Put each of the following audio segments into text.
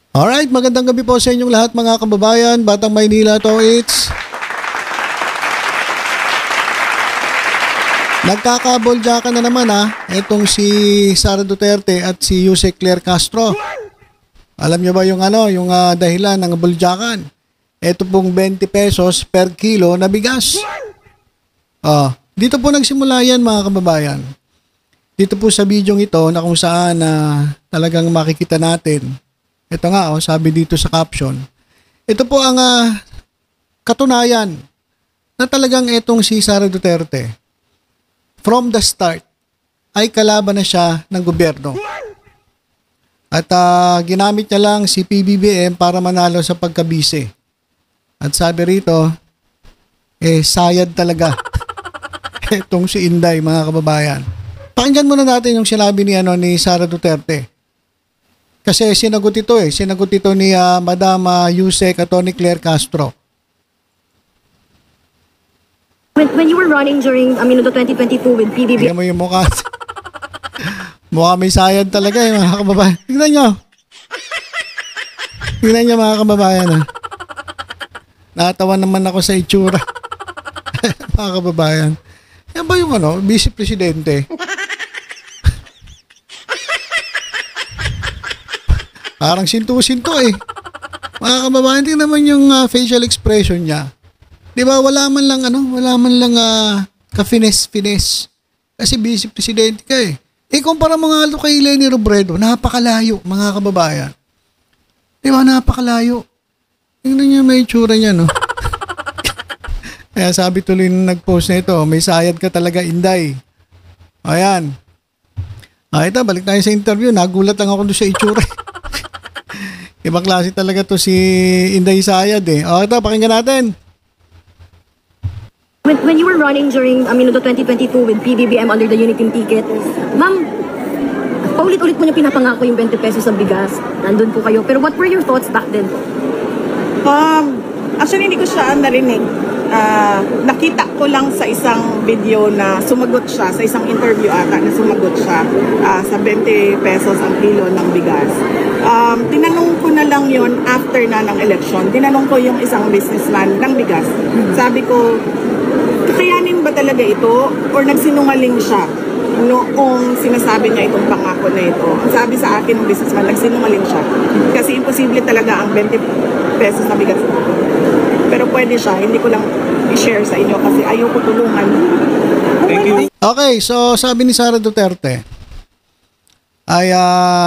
Alright, magandang gabi po sa inyong lahat mga kababayan. Batang Maynila to, it's nagkakaboljakan na naman itong si Sara Duterte at si Jose Claire Castro. Alam niyo ba yung dahilan ng boljakan? Ito pong 20 pesos per kilo na bigas. Dito po nagsimula yan mga kababayan. Dito po sa bidyong ito na kung saan talagang makikita natin. Ito nga, sabi dito sa caption. Ito po ang katunayan na talagang itong si Sara Duterte, from the start, ay kalaban na siya ng gobyerno. At ginamit niya lang si PBBM para manalo sa pagkabise. At sabi rito, sayad talaga itong si Inday, mga kababayan. Pakinggan muna natin yung sinabi ni Sara Duterte. Kasi sinagot ito ni Madam Yusek Atty. Claire Castro. When you were running during, the 2022 with PBB. Tingnan mo yung mukha. Mukha may sayad talaga mga kababayan. Tingnan nyo. Tingnan nyo mga kababayan. Natawa naman ako sa itsura. Mga kababayan. Yan ba yung Vice Presidente? Parang sinto-sinto Mga kababayan, tingnan naman yung facial expression niya. Di ba, wala man lang ka-finesse. Kasi Vice Presidente ka kumpara mo nga kay Leni Robredo, napakalayo, mga kababayan. Di ba, napakalayo. Tingnan niyo may itsura niya, no? Kaya sabi tuloy nung nag-post na ito, may sayad ka talaga, Inday. Ayan. Ito, balik tayo sa interview. Nagulat lang ako doon sa itsura. Ibang klase talaga to si Inday Sayad ito, pakinggan natin. When you were running during, the 2022 with PBBM under the Unitim ticket, ma'am, paulit-ulit mo niya pinapangako yung 20 pesos sa bigas. Nandun po kayo. Pero what were your thoughts back then? Actually, hindi ko siya narinig. Nakita ko lang sa isang video na sumagot siya, sa isang interview ata na sumagot siya sa 20 pesos ang kilo ng bigas. Tinanong ko na lang yon after na ng election. Tinanong ko yung isang businessman ng bigas. Sabi ko, kakayanin ba talaga ito or nagsinungaling siya noong sinasabi niya itong pangako na ito? Ang sabi sa akin ng businessman, nagsinungaling siya. Kasi imposible talaga ang 20 pesos na bigas. Pero pwede siya, hindi ko lang i-share sa inyo kasi ayoko tulungan. Thank you. Okay, so sabi ni Sara Duterte, ay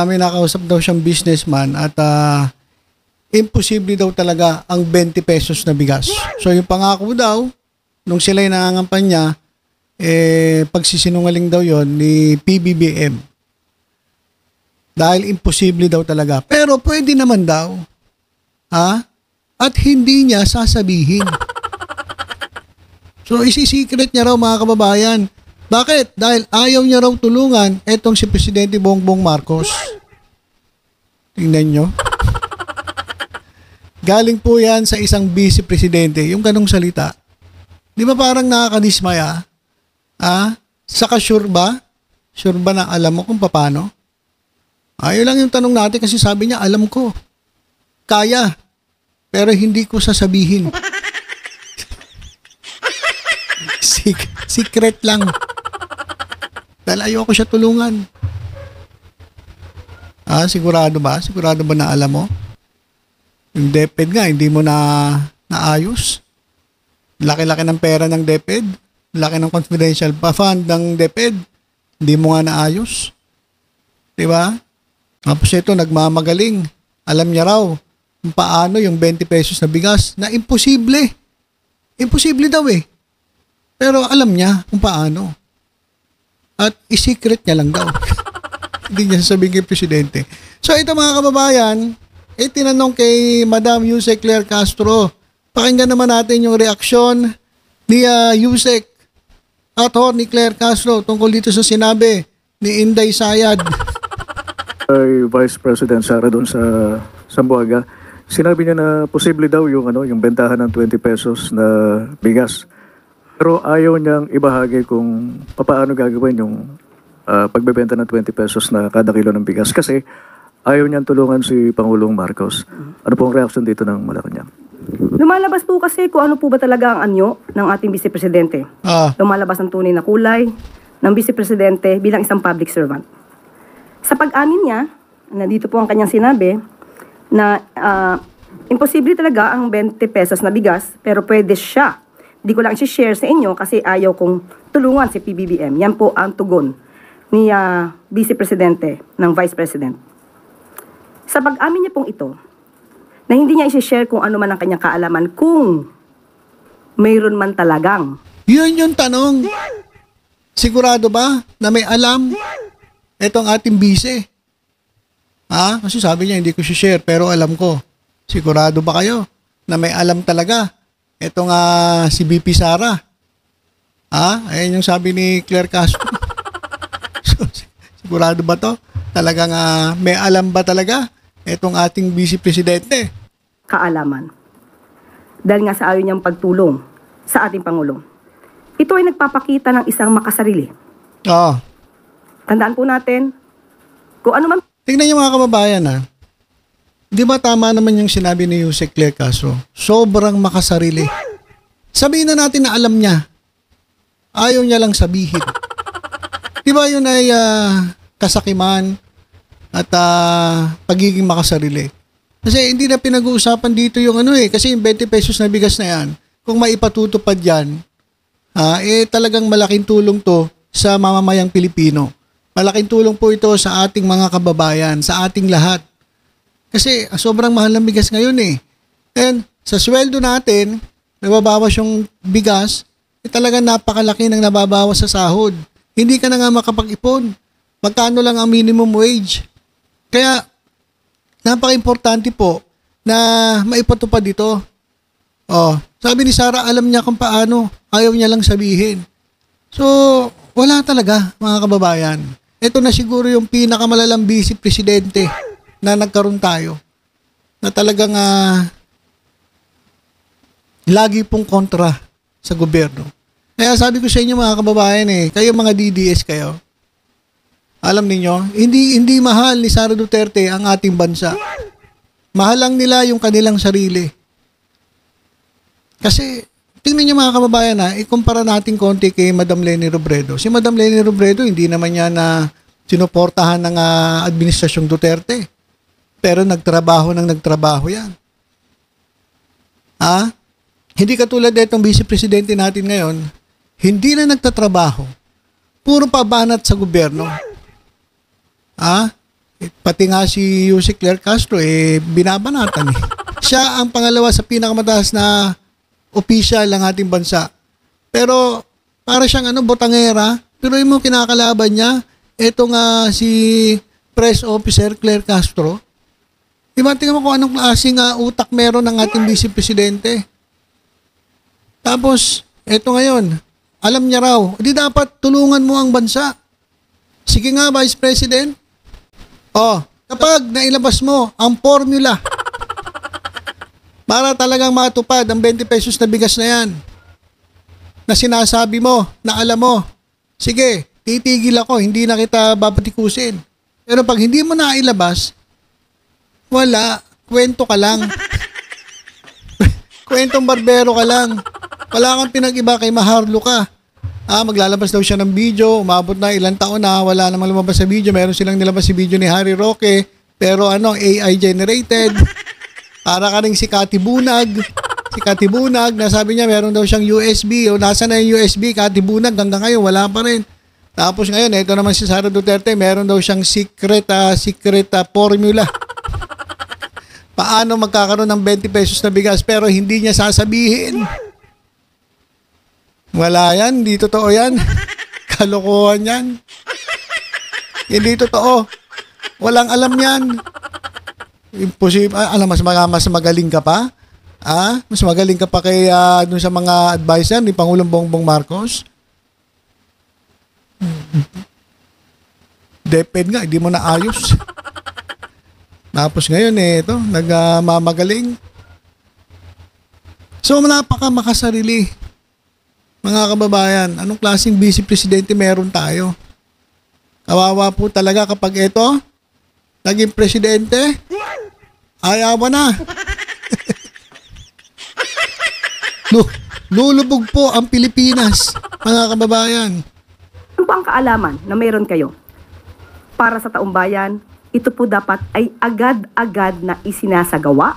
may nakausap daw siyang businessman at imposible daw talaga ang 20 pesos na bigas. So yung pangako daw, nung sila'y nangangampanya, pagsisinungaling daw yon ni PBBM. Dahil imposible daw talaga. Pero pwede naman daw. At hindi niya sasabihin. So isi-secret niya raw mga kababayan. Bakit? Dahil ayaw niya raw tulungan etong si Presidente Bongbong Marcos. Tingnan nyo. Galing po yan sa isang Vice Presidente, yung ganong salita. Di ba parang nakakadismaya? Saka sure ba? Sure ba na alam mo kung paano? Ayun lang yung tanong natin kasi sabi niya, alam ko. Kaya. Pero hindi ko sasabihin. Secret lang. Dahil ayoko siya tulungan. Sigurado ba? Sigurado ba na alam mo? Yung DepEd nga, hindi mo na naayos. Laki-laki ng pera ng DepEd. Laki ng confidential fund ng DepEd. Hindi mo nga naayos. Diba? Tapos ito, nagmamagaling. Alam niya raw kung paano yung 20 pesos na bigas na imposible. Imposible daw Pero alam niya kung paano. At i-secret niya lang daw. Hindi niya sasabihin kay Presidente. So ito mga kababayan, tinanong kay Madam Yusek Claire Castro. Pakinggan naman natin yung reaksyon ni Yusek Atty. Claire Castro tungkol dito sa sinabi ni Inday Sayad. Vice President Sara doon sa Zamboanga, sinabi niya na posible daw yung bentahan ng 20 pesos na bigas. Pero ayaw niyang ibahagi kung paano gagawin yung pagbebenta ng 20 pesos na kada kilo ng bigas. Kasi ayaw niyang tulungan si Pangulong Marcos. Ano pong reaction dito ng Malacanang? Lumalabas po kasi kung ano po ba talaga ang anyo ng ating Vice Presidente. Lumalabas ang tunay na kulay ng Vice Presidente bilang isang public servant. Sa pag-amin niya, nandito po ang kanyang sinabi, na imposible talaga ang 20 pesos na bigas, pero pwede siya. Hindi ko lang i-share sa inyo kasi ayaw kong tulungan si PBBM. Yan po ang tugon ni Vice Presidente ng Vice President. Sa pag-amin niya pong ito, na hindi niya i-share kung ano man ang kanyang kaalaman, kung mayroon man talagang. Yun yung tanong. Sigurado ba na may alam itong ating bise? Kasi sabi niya hindi ko share pero alam ko. Sigurado ba kayo na may alam talaga itong si BP Sara? Ayun yung sabi ni Claire Castro. So, sigurado ba to? Talagang may alam ba talaga itong ating Vice Presidente? Kaalaman. Dahil nga sa ayaw niyang pagtulong sa ating Pangulo. Ito ay nagpapakita ng isang makasarili. Tandaan po natin, kung ano man... Tingnan niyo mga kababayan Di ba tama naman yung sinabi ni Yusek Claire Castro? Sobrang makasarili. Sabihin na natin na alam niya. Ayaw niya lang sabihin. Di ba yun ay kasakiman at pagiging makasarili? Kasi hindi na pinag-uusapan dito yung kasi yung 20 pesos na bigas na yan, kung maipatutupad yan, talagang malaking tulong to sa mamamayang Pilipino. Malaking tulong po ito sa ating mga kababayan, sa ating lahat. Kasi sobrang mahal ng bigas ngayon And sa sweldo natin, nababawas yung bigas, talagang napakalaki ng nababawas sa sahod. Hindi ka na nga makapag-ipon. Magkano lang ang minimum wage? Kaya, napaka-importante po na maipatupad ito. Sabi ni Sara, alam niya kung paano, ayaw niya lang sabihin. So, wala talaga mga kababayan. Ito na siguro yung pinakamalalang Vice Presidente na nagkaroon tayo. Na talagang lagi pong kontra sa gobyerno. Kaya sabi ko sa inyo mga kababayan kayo mga DDS kayo, alam niyo, hindi mahal ni Sara Duterte ang ating bansa. Mahal lang nila yung kanilang sarili. Kasi, tingnan niyo mga kababayan ikumpara natin konti kay Madam Leni Robredo. Si Madam Leni Robredo, hindi naman niya na sinuportahan ng administrasyong Duterte. Pero nagtrabaho yan. Hindi katulad itong Vice Presidente natin ngayon, hindi na nagtatrabaho. Puro pabanat sa gobyerno. Pati nga si Yusek Claire Castro binabanatan Siya ang pangalawa sa pinakamataas na opisyal ng ating bansa. Pero para siyang botangera, pero yung kinakalaban niya, eto nga si Press Officer Claire Castro. Diba, tingnan mo kung anong klaseng utak meron ng ating Vice Presidente. Tapos, eto ngayon, alam niya raw, di dapat tulungan mo ang bansa. Sige nga, Vice President. Kapag nailabas mo ang formula para talagang matupad ang 20 pesos na bigas na yan, na sinasabi mo, na alam mo, sige, titigil ako, hindi na kita babatikusin. Pero pag hindi mo nailabas, wala, kwento ka lang. Kwentong barbero ka lang. Wala kang pinag-iba kay Maharlo ka. Maglalabas daw siya ng video, umabot na ilang taon na, wala namang lumabas sa video. Meron silang nilabas si video ni Harry Roque, pero AI generated. Para ka rin si Cathy Bunag. Si Cathy Bunag, nasabi niya meron daw siyang USB. Nasa na yung USB, Cathy Bunag, hanggang ngayon, wala pa rin. Tapos ngayon, ito naman si Sara Duterte, meron daw siyang secret formula. Paano magkakaroon ng 20 pesos na bigas pero hindi niya sasabihin. Wala yan, hindi totoo yan. Kalokohan yan. Hindi totoo. Walang alam yan. Imposible. Mas magaling ka pa? Mas magaling ka pa kay dun sa mga advisor ni Pangulong Bongbong Marcos? DepEd nga, hindi mo na ayos. Tapos ngayon ito, nagmamagaling. So, makasarili. Mga kababayan, anong klaseng Vice Presidente meron tayo? Kawawa po talaga kapag ito, naging presidente, ayaw mo na. Lulubog po ang Pilipinas, mga kababayan. Ano po ang kaalaman na mayroon kayo? Para sa taong bayan, ito po dapat ay agad-agad na isinasagawa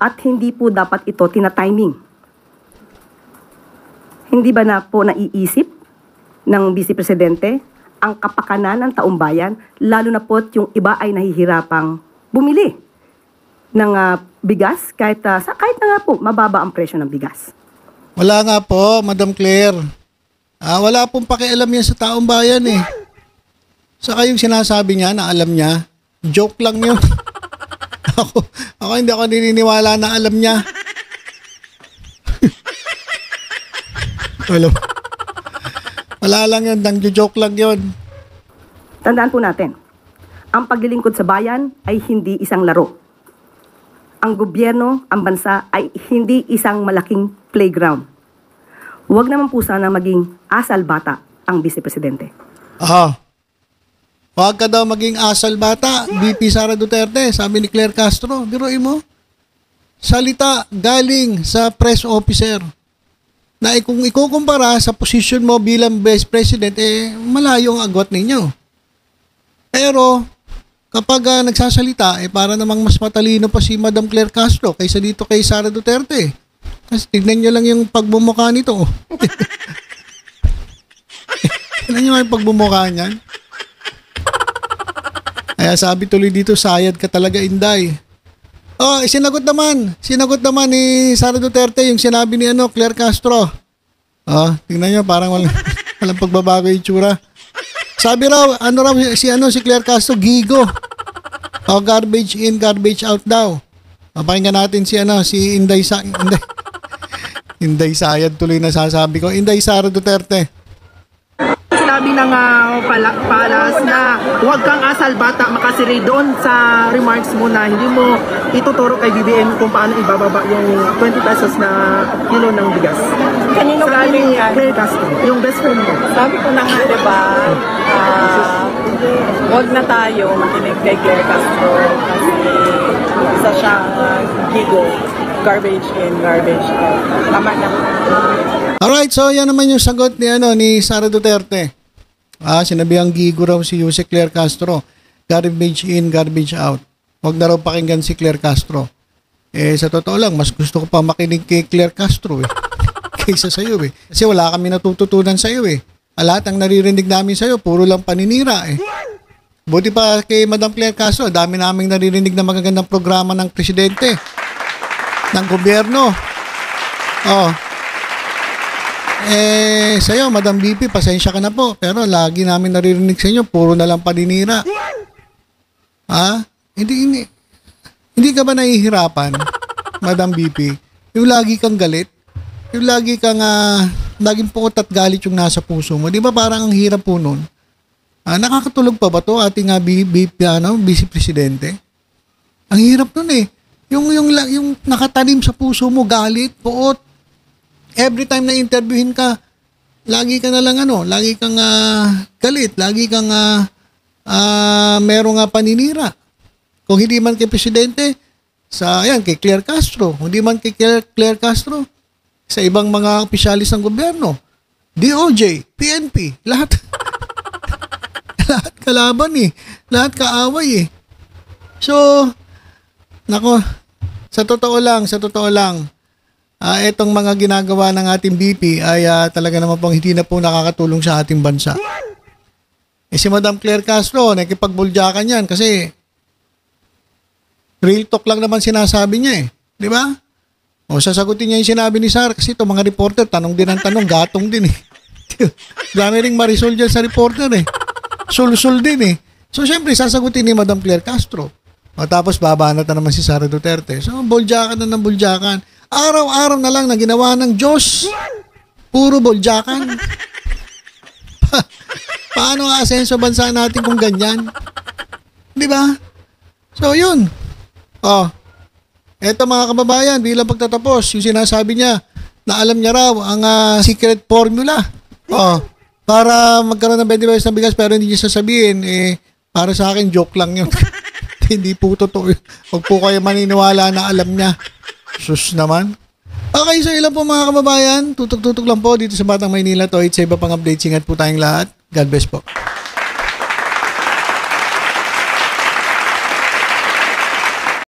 at hindi po dapat ito tina-timing. Hindi ba na po naiisip ng Vice Presidente ang kapakanan ng taong bayan, lalo na po yung iba ay nahihirapang bumili ng bigas kahit na nga po mababa ang presyo ng bigas? Wala nga po, Madam Claire. Wala pong pakialam yan sa taong bayan eh. Saka yung sinasabi niya na alam niya, joke lang yun. ako hindi ako naniniwala na alam niya. Wala lang yun, nang-joke lang yun. Tandaan po natin, ang paglilingkod sa bayan ay hindi isang laro. Ang gobyerno, ang bansa ay hindi isang malaking playground. Huwag naman po sana maging asal bata ang Vice Presidente. Huwag ka daw maging asal bata, VP Sara Duterte, sabi ni Claire Castro. Biruin mo, salita galing sa press officer na kung ikukumpara sa posisyon mo bilang Vice President, malayo ang agwat ninyo. Pero, kapag nagsasalita, para namang mas matalino pa si Madam Claire Castro kaysa dito kay Sara Duterte. Kasi tignan nyo lang yung pagbumukha nito. Tignan nyo yung pagbumukha niyan. Kaya sabi tuloy dito, sayad ka talaga, Inday. Sinagot naman ni Sara Duterte yung sinabi ni Claire Castro. Tingnan nyo, parang walang pagbabago yung tsura. Sabi raw, si Claire Castro, gigo. Garbage in, garbage out daw. Pakinggan natin si Inday Sayad tuloy na sasabi ko. Inday Sara Duterte. Sinabi ng palas na huwag kang asal bata makasiri doon sa remarks mo na hindi mo ituturo kay BBM kung paano ibababa yung 20 pesos na kilo ng bigas. Kanino galing yan? Claire Castro, yung best friend mo. Sabi ko na nga, diba, huwag na tayo makinig kay Claire Castro kasi isa siyang gigo. Garbage in, garbage out. Tama na. Alright, so yan naman yung sagot ni Sara Duterte. Sinabi ang gigo raw si Jose Claire Castro. Garbage in, garbage out. Huwag na raw pakinggan si Claire Castro. Sa totoo lang, mas gusto ko pa makinig kay Claire Castro kaysa sa'yo Kasi wala kami natututunan sa'yo Lahat ang naririnig namin sa'yo, puro lang paninira Buti pa kay Madam Claire Castro, dami naming naririnig na magagandang programa ng presidente, ng gobyerno. Sa'yo, Madam BP, pasensya ka na po. Pero lagi namin naririnig sa inyo, puro na lang paninira. Hindi ka ba nahihirapan, Madam BP? Yung lagi kang galit, yung lagi kang laging puot at galit yung nasa puso mo. Di ba parang ang hirap po nun? Nakakatulog pa ba to ating Vice Presidente? Ang hirap nun Yung nakatanim sa puso mo, galit, puot. Every time na interviewin ka, lagi ka na lang lagi kang galit, lagi kang merong paninira. Kung hindi man kay Presidente, kay Claire Castro. Kung hindi man kay Claire Castro, sa ibang mga opisyalis ng gobyerno, DOJ, PNP, lahat. Lahat kalaban lahat kaaway So, nako, sa totoo lang, itong mga ginagawa ng ating BP ay talaga naman pong hindi na po nakakatulong sa ating bansa. Si Madam Claire Castro, nakikipagbulyakan yan kasi real talk lang naman sinasabi niya Di ba? Sasagutin niya yung sinabi ni Sara kasi itong mga reporter, tanong din ang tanong, gatong din Dami ring marisol dyan sa reporter Sul-sul din So, syempre, sasagutin ni Madam Claire Castro. Tapos, babanat na naman si Sara Duterte. So, bulyakan na ng bulyakan. Araw-araw na lang na ginawa ng Diyos. Puro bulyakan. Paano aasenso bansa natin kung ganyan? Di ba? So, yun. Eto mga kababayan, bilang pagtatapos, yung sinasabi niya na alam niya raw ang secret formula. Para magkaroon ng 20 pesos ng bigas pero hindi niya sasabihin, para sa akin, joke lang yun. Hindi po totoo. Huwag po kayo maniniwala na alam niya. Sus naman. Okay, so ilan po mga kababayan. Tutok-tutok lang po dito sa Batang Maynila to. Sa iba pang updates. Ingat po tayong lahat. God bless po.